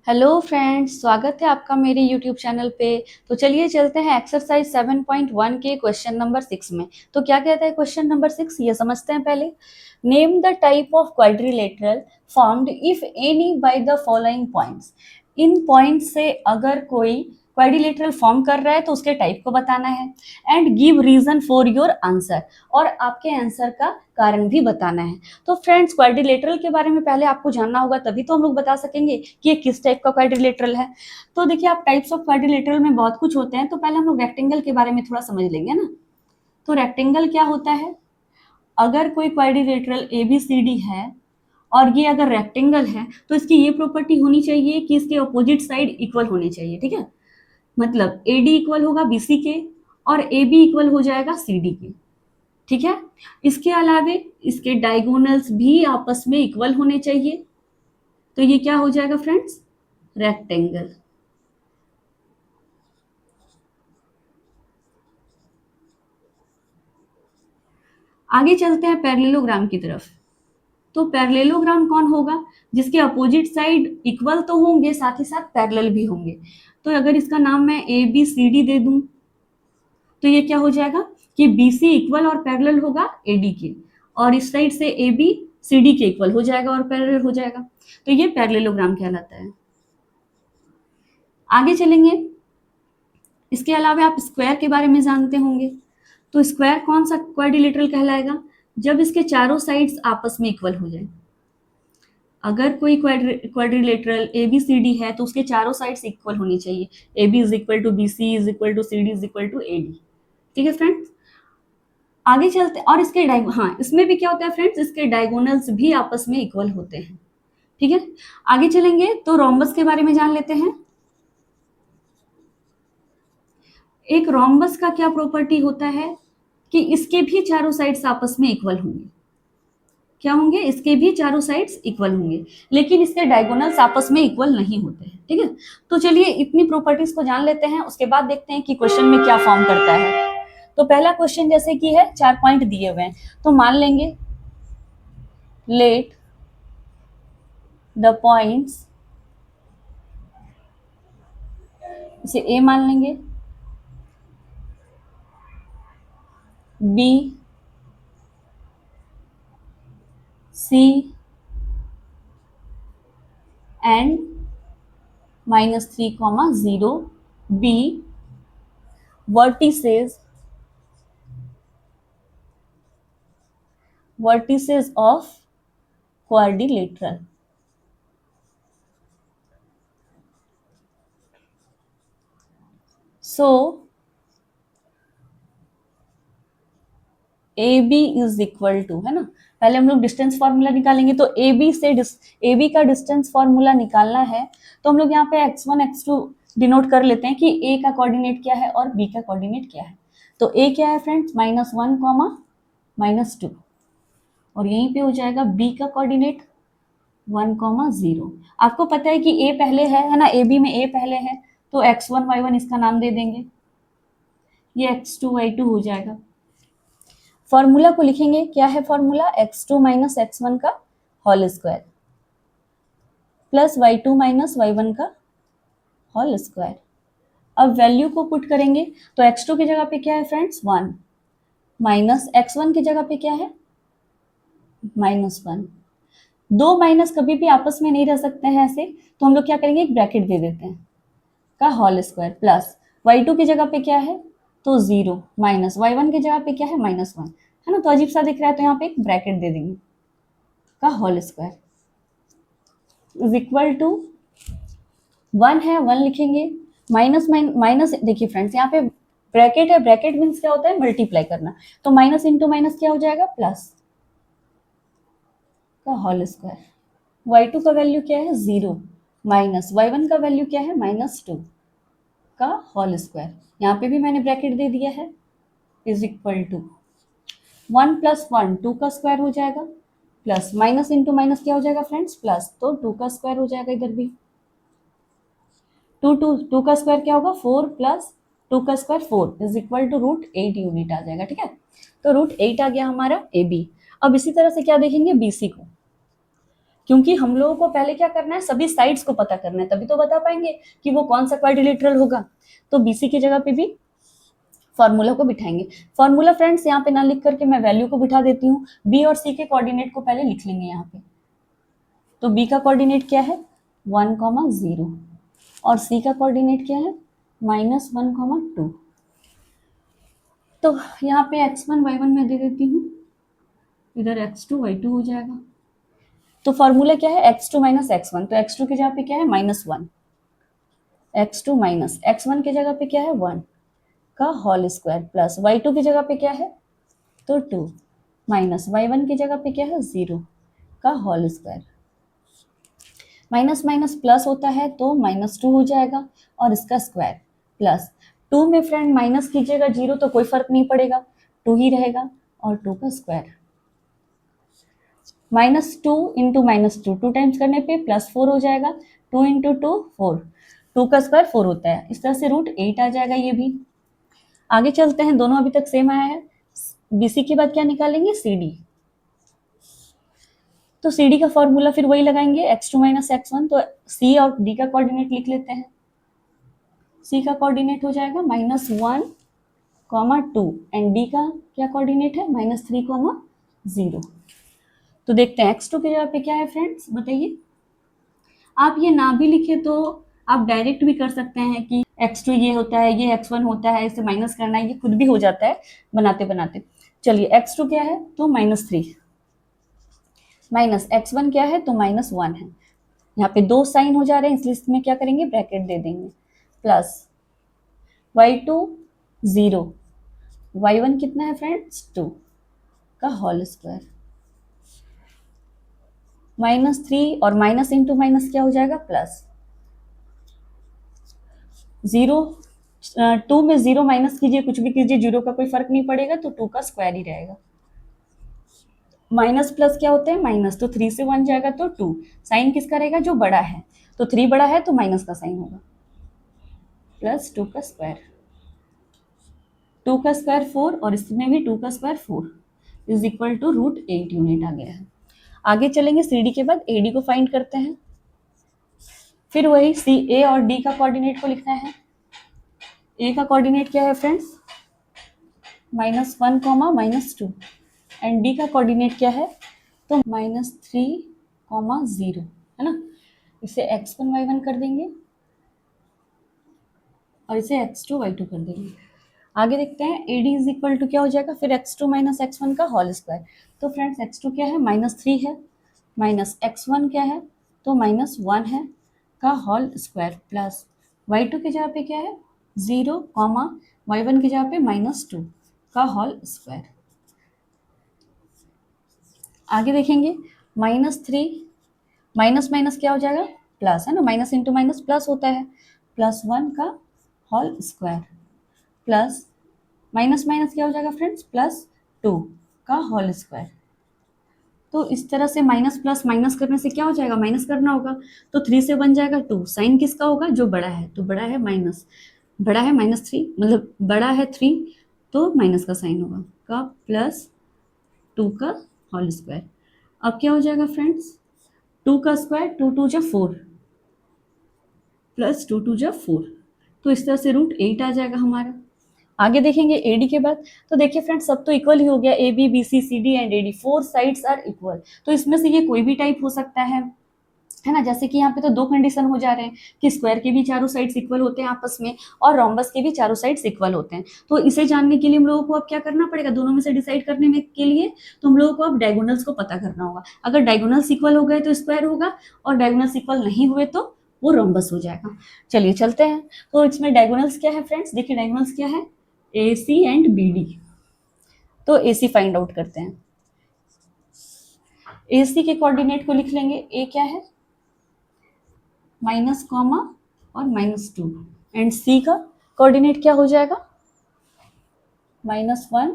Hello friends, स्वागत है आपका मेरे यूट्यूब चैनल पे। तो चलिए चलते हैं एक्सरसाइज 7.1 के क्वेश्चन नंबर 6 में। तो क्या कहता है क्वेश्चन नंबर 6, ये समझते हैं पहले। Name the type of quadrilateral formed if any by the following points. In points से अगर कोई क्वाड्रिलेटरल फॉर्म कर रहा है तो उसके टाइप को बताना है। And give reason for your answer, और आपके आंसर का कारण भी बताना है। तो फ्रेंड्स, क्वाड्रिलेटरल के बारे में पहले आपको जानना होगा, तभी तो हम लोग बता सकेंगे कि ये किस टाइप का क्वाड्रिलेटरल है। तो देखिए, आप टाइप्स ऑफ क्वाड्रिलेटरल में बहुत कुछ होते हैं, तो पहले हम लोग रेक्टेंगल के बारे में थोड़ा समझ लेंगे ना। तो रेक्टेंगल क्या होता है? अगर कोई quadrilateral A B C D है और ये अगर रेक्टेंगल है तो इसकी ये प्रॉपर्टी होनी चाहिए कि इसके अपोजिट साइड इक्वल होनी चाहिए। ठीक है, मतलब ए डी इक्वल होगा बी सी के और ए बी इक्वल हो जाएगा सी डी के। ठीक है, इसके अलावे इसके डायगोनल्स भी आपस में इक्वल होने चाहिए। तो ये क्या हो जाएगा फ्रेंड्स? रेक्टेंगल। आगे चलते हैं पैरेललोग्राम की तरफ। तो पैरेललोग्राम कौन होगा? जिसके अपोजिट साइड इक्वल तो होंगे, साथ ही साथ पैरेलल भी होंगे। तो अगर इसका नाम मैं ए बी सी डी दे दूं तो ये क्या हो जाएगा कि बी सी इक्वल और पैरेलल होगा ए डी के, और इस साइड से ए बी सी डी के इक्वल हो जाएगा और पैरेलल हो जाएगा। तो ये पैरेललोग्राम कहलाता है। आगे चलेंगे। इसके अलावा आप स्क्वायर के बारे में जानते होंगे। तो स्क्वायर कौन सा क्वाड्रिलेटरल कहलाएगा? जब इसके चारों साइड्स आपस में इक्वल हो जाए। अगर कोई quadrilateral A B C D है तो उसके चारों साइड्स इक्वल होनी चाहिए। A B is equal to B C is equal to C D is equal to A D. ठीक है फ्रेंड्स, आगे चलते हैं। और इसके हाँ, इसमें भी क्या होता है फ्रेंड्स, इसके डायगोनल्स भी आपस में इक्वल होते हैं। ठीक है, आगे चलेंगे तो रोम्बस के बारे में जान लेते हैं। एक रोम्बस का क्या प्रॉपर्टी होता है कि इसके भी चारों साइड्स आपस में इक्वल होंगे। क्या होंगे? इसके भी चारों साइड्स इक्वल होंगे, लेकिन इसके डायगोनल्स आपस में इक्वल नहीं होते हैं। ठीक है, तो चलिए इतनी प्रॉपर्टीज को जान लेते हैं, उसके बाद देखते हैं कि क्वेश्चन में क्या फॉर्म करता है। तो पहला क्वेश्चन जैसे कि है, 4 पॉइंट दिए हुए हैं, तो मान लेंगे लेट द पॉइंट्स, इसे ए मान लेंगे, B C and -3, 0 B vertices of quadrilateral। So A B is equal to, है ना, पहले हम लोग डिस्टेंस फॉर्मूला निकालेंगे। तो ए बी से ए बी का डिस्टेंस फॉर्मूला निकालना है, तो हम लोग यहाँ पे x1 x2 डिनोट कर लेते हैं कि ए का कोऑर्डिनेट क्या है और बी का कोऑर्डिनेट क्या है। तो ए क्या है फ्रेंड्स? -1, -2, और यहीं पे हो जाएगा बी का कोऑर्डिनेट 1, 0। आपको पता है कि ए पहले है ना, ए बी में ए पहले है, तो x1 y1 इसका नाम दे देंगे, ये x2 y2 हो जाएगा। फॉर्मूला को लिखेंगे, क्या है फॉर्मूला? x2 - x1 का whole square plus y2 - y1 का होल स्क्वायर। अब वैल्यू को पुट करेंगे, तो x2 की जगह पे क्या है फ्रेंड्स? 1, माइनस x1 की जगह पे क्या है? -1। दो माइनस कभी भी आपस में नहीं रह सकते हैं ऐसे, तो हम लोग क्या करेंगे, एक ब्रैकेट दे देते हैं, का होल स्क्वायर प्लस y2 की जगह पे क्या है? तो 0 माइनस y1 की जगह पे क्या है? -1, है ना। तो अजीब सा दिख रहा है, तो यहाँ पे एक ब्रैकेट दे देंगे, का whole square is equal to 1 है, 1 लिखेंगे, माइनस माइनस। देखिए फ्रेंड्स, यहाँ पे ब्रैकेट है, ब्रैकेट मीन्स क्या होता है? मल्टीप्लाई करना। तो माइनस इंटू माइनस क्या हो जाएगा? प्लस का होल स्क्वायर। y2 का वैल्यू क्या है? 0 माइनस y1 का वैल्यू क्या है? -2 का होल स्क्वायर। यहाँ पे भी मैंने ब्रैकेट दे दिया है, इज इक्वल टू 1 + 1 2 का स्क्वायर हो जाएगा, प्लस माइनस इंटू माइनस क्या हो जाएगा फ्रेंड्स? प्लस, तो 2 का स्क्वायर हो जाएगा इधर भी। 2 का स्क्वायर क्या होगा? 4 + 2 का square 4 is equal to √8 unit आ जाएगा। ठीक है, तो √8 आ गया हमारा ए बी। अब इसी तरह से क्या देखेंगे? बी सी को। क्योंकि हम लोगों को पहले क्या करना है, सभी साइड्स को पता करना है, तभी तो बता पाएंगे कि वो कौन सा क्वाड्रिलेटरल होगा। तो BC की जगह पे भी फॉर्मूला को बिठाएंगे। फॉर्मूला फ्रेंड्स यहाँ पे ना लिख करके मैं वैल्यू को बिठा देती हूँ। B और C के कोऑर्डिनेट को पहले लिख लेंगे यहाँ पे। तो B का कोऑर्डिनेट क्या है 1,0 और C का कोऑर्डिनेट क्या है -1,2। तो यहाँ पे x1 y1 मैं दे देती हूँ, इधर x2 y2 हो जाएगा। तो फॉर्मूला क्या है x2 माइनस x1, तो x2 की जगह पे क्या है -1, x2 माइनस x1 की जगह पे क्या है 1 का होल स्क्वायर प्लस y2 की जगह पे क्या है तो 2 माइनस y1 की जगह पे क्या है 0 का whole square. Minus minus plus होता है तो -2 हो जाएगा और इसका स्क्वायर प्लस 2 में फ्रेंड माइनस कीजिएगा 0 तो कोई फर्क नहीं पड़ेगा, 2 ही रहेगा और 2 का स्क्वायर। -2 इंटू -2 2 टाइम्स करने पे +4 हो जाएगा, 2 इंटू 2 4, 2 का स्क्वायर 4 होता है, इस तरह से √8 आ जाएगा ये भी। आगे चलते हैं, दोनों अभी तक सेम आया है। BC के बाद क्या निकालेंगे CD। तो CD का फॉर्मूला फिर वही लगाएंगे x2 माइनस x1, तो C और D का कोऑर्डिनेट लिख लेते हैं। C का कोऑर्डिनेट हो जाएगा -1, 2 एंड D का क्या कोऑर्डिनेट है -3, 0। तो देखते हैं x2 की जगह पे क्या है फ्रेंड्स बताइए। आप ये ना भी लिखे तो आप डायरेक्ट भी कर सकते हैं कि x2 ये होता है, ये x1 होता है, इसे माइनस करना है, ये खुद भी हो जाता है बनाते बनाते। चलिए x2 क्या है तो -3 माइनस x1 क्या है तो -1 है। यहाँ पे 2 साइन हो जा रहे हैं इसलिए इसमें क्या करेंगे ब्रैकेट दे देंगे प्लस y2 0, y1 कितना है फ्रेंड्स 2 का होल स्क्वायर -3 और माइनस इंटू माइनस क्या हो जाएगा प्लस 0, 2 में 0 माइनस कीजिए कुछ भी कीजिए 0 का कोई फर्क नहीं पड़ेगा तो 2 का स्क्वायर ही रहेगा। माइनस प्लस क्या होते हैं माइनस, तो 3 से 1 जाएगा तो 2, साइन किसका रहेगा जो बड़ा है, तो 3 बड़ा है तो माइनस का साइन होगा प्लस 2 का स्क्वायर, 2 का स्क्वायर 4 और इसमें भी 2 का square 4 is equal to √8 unit आ गया है। आगे चलेंगे CD के बाद AD को फाइंड करते हैं। फिर वही A और D का कोऑर्डिनेट को लिखना है। A का कोऑर्डिनेट क्या है फ्रेंड्स -1, -2 एंड D का कोऑर्डिनेट क्या है तो -3, 0 है ना। इसे x1 y1 कर देंगे और इसे x2 y2 कर देंगे। आगे देखते हैं AD इज इक्वल टू क्या हो जाएगा फिर x2 माइनस x1 का होल स्क्वायर। तो फ्रेंड्स x2 क्या है -3 है माइनस x1 क्या है तो -1 है का होल स्क्वायर प्लस y2 की जगह पे क्या है 0, y1 की जगह पे -2 का होल स्क्वायर। आगे देखेंगे -3 माइनस माइनस क्या हो जाएगा प्लस है ना, माइनस इंटू माइनस प्लस होता है, +1 का whole square plus minus minus क्या हो जाएगा फ्रेंड्स +2 का होल स्क्वायर। तो इस तरह से माइनस प्लस माइनस करने से क्या हो जाएगा माइनस करना होगा, तो 3 से बन जाएगा 2, साइन किसका होगा जो बड़ा है, तो बड़ा है -3 मतलब बड़ा है 3 तो माइनस का साइन होगा का +2 का होल स्क्वायर। अब क्या हो जाएगा फ्रेंड्स 2 का स्क्वायर 2 2 जा 4 प्लस 2 2 जा 4, तो इस तरह से √8 आ जाएगा हमारा। आगे देखेंगे AD के बाद, तो देखिए फ्रेंड्स सब तो इक्वल ही हो गया, AB BC CD and AD 4 sides are equal, तो इसमें से ये कोई भी टाइप हो सकता है ना। जैसे कि यहाँ पे तो 2 कंडीशन हो जा रहे हैं कि स्क्वायर के भी चारों साइड्स इक्वल होते हैं आपस में और रोम्बस के भी चारों साइड्स इक्वल होते हैं। तो इसे जानने के लिए हम लोगों को अब क्या करना पड़ेगा, दोनों में से डिसाइड करने में के लिए तो हम लोगों को अब डायगोनल्स को पता करना होगा। अगर डायगोनल्स इक्वल हो गए तो स्क्वायर होगा और डायगोनल्स इक्वल नहीं हुए तो वो रोम्बस हो जाएगा। चलिए चलते हैं, तो इसमें डायगोनल्स क्या है फ्रेंड्स, देखिए डायगोनल्स क्या है AC एंड BD। तो AC फाइंड आउट करते हैं। AC के कोऑर्डिनेट को लिख लेंगे, A क्या है माइनस कॉमा और -2 एंड C का कोऑर्डिनेट क्या हो जाएगा -1,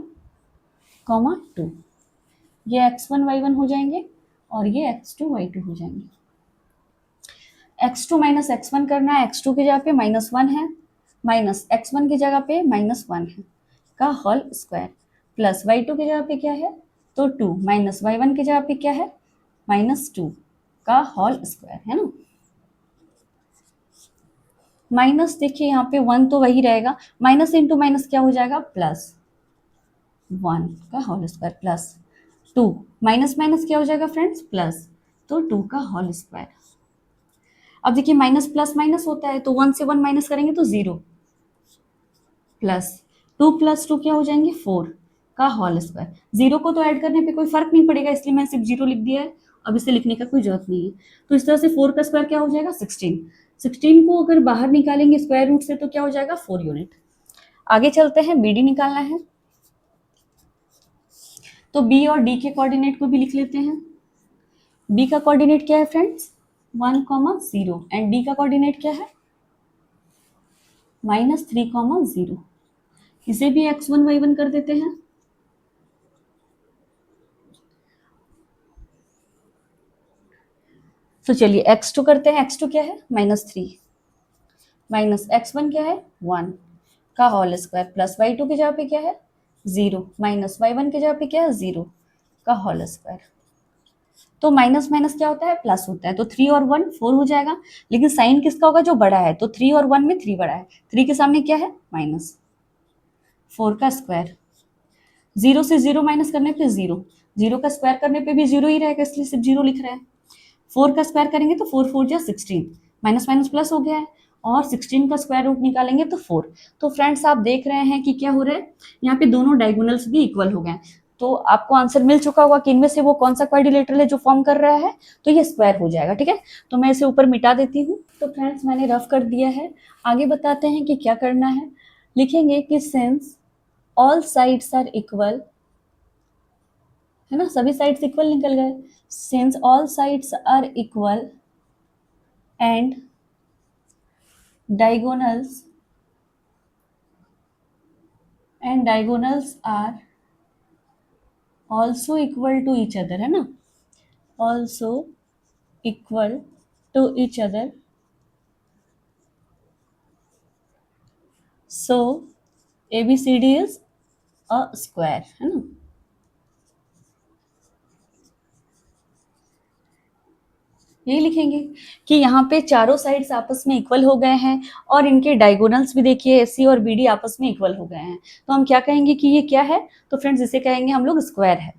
2, ये x1 y1 हो जाएंगे और ये x2 y2 हो जाएंगे। x2 माइनस x1 करना है, x2 की जगह पे -1 है माइनस x1 की जगह पे -1 है का होल स्क्वायर प्लस y2 की जगह पे क्या है तो 2 माइनस y1 की जगह पे क्या है -2 का होल स्क्वायर, है ना। माइनस देखिए यहाँ पे 1 तो वही रहेगा, माइनस इंटू माइनस क्या हो जाएगा, प्लस 1 का whole square plus 2, minus minus क्या हो जाएगा फ्रेंड्स, प्लस, तो 2 का होल स्क्वायर। अब देखिए माइनस प्लस माइनस होता है, तो 1 से 1 माइनस करेंगे तो 0, प्लस 2 क्या हो जाएंगे, 4 का होल स्क्वायर। 0 को तो ऐड करने पे कोई फर्क नहीं पड़ेगा, इसलिए मैं सिर्फ 0 लिख दिया है, अब इसे लिखने का कोई जरूरत नहीं है। तो इस तरह से 4 का स्क्वायर क्या हो जाएगा, 16। 16 को अगर बाहर निकालेंगे स्क्वायर रूट से तो क्या हो जाएगा, 4 यूनिट। आगे चलते हैं, बी डी निकालना है, तो बी और डी के कोऑर्डिनेट को भी लिख लेते हैं। बी का कोऑर्डिनेट क्या है फ्रेंड्स, 1,0 एंड डी का कोऑर्डिनेट क्या है, -3,0। इसे भी x1 y1 कर देते हैं। तो चलिए x2 करते हैं, x2 क्या है, -3 माइनस x1 क्या है, 1 का होल स्क्वायर प्लस y2 की जगह पे क्या है, 0 माइनस y1 की जगह पे क्या है, 0 का होल स्क्वायर। तो माइनस माइनस क्या होता है, प्लस होता है, तो 3 और 1 4 हो जाएगा, लेकिन साइन किसका होगा, जो बड़ा है, तो 3 और 1 में 3 बड़ा है, 3 के सामने क्या है, माइनस, 4 का स्क्वायर, 0 से 0 माइनस करने पे 0, 0 का स्क्वायर करने पे भी 0 ही रहेगा, इसलिए सिर्फ 0 लिख रहे हैं। 4 का स्क्वायर करेंगे तो 4 4 जा 16, माइनस माइनस प्लस हो गया है, और 16 का स्क्वायर रूट निकालेंगे तो 4। तो फ्रेंड्स आप देख रहे हैं कि क्या हो रहा है, यहाँ पे दोनों डायगोनल्स भी इक्वल हो गए। तो आपको आंसर मिल चुका होगा कि इनमें से वो कौन सा क्वाड्रिलेटरल है जो फॉर्म कर रहा है, तो ये स्क्वायर हो जाएगा, ठीक है। तो मैं इसे ऊपर मिटा देती हूँ। तो फ्रेंड्स मैंने रफ कर दिया है, आगे बताते हैं कि क्या करना है। लिखेंगे कि since all sides are equal, है ना, सभी साइड्स इक्वल निकल गए, since all sides are equal and diagonals are also equal to each other, है ना, also equal to each other, so ABCD is a square, है ना। यही लिखेंगे कि यहाँ पे चारों साइड्स आपस में इक्वल हो गए हैं, और इनके डायगोनल्स भी देखिए AC और BD आपस में इक्वल हो गए हैं, तो हम क्या कहेंगे कि ये क्या है, तो फ्रेंड्स इसे कहेंगे हम लोग स्क्वायर है।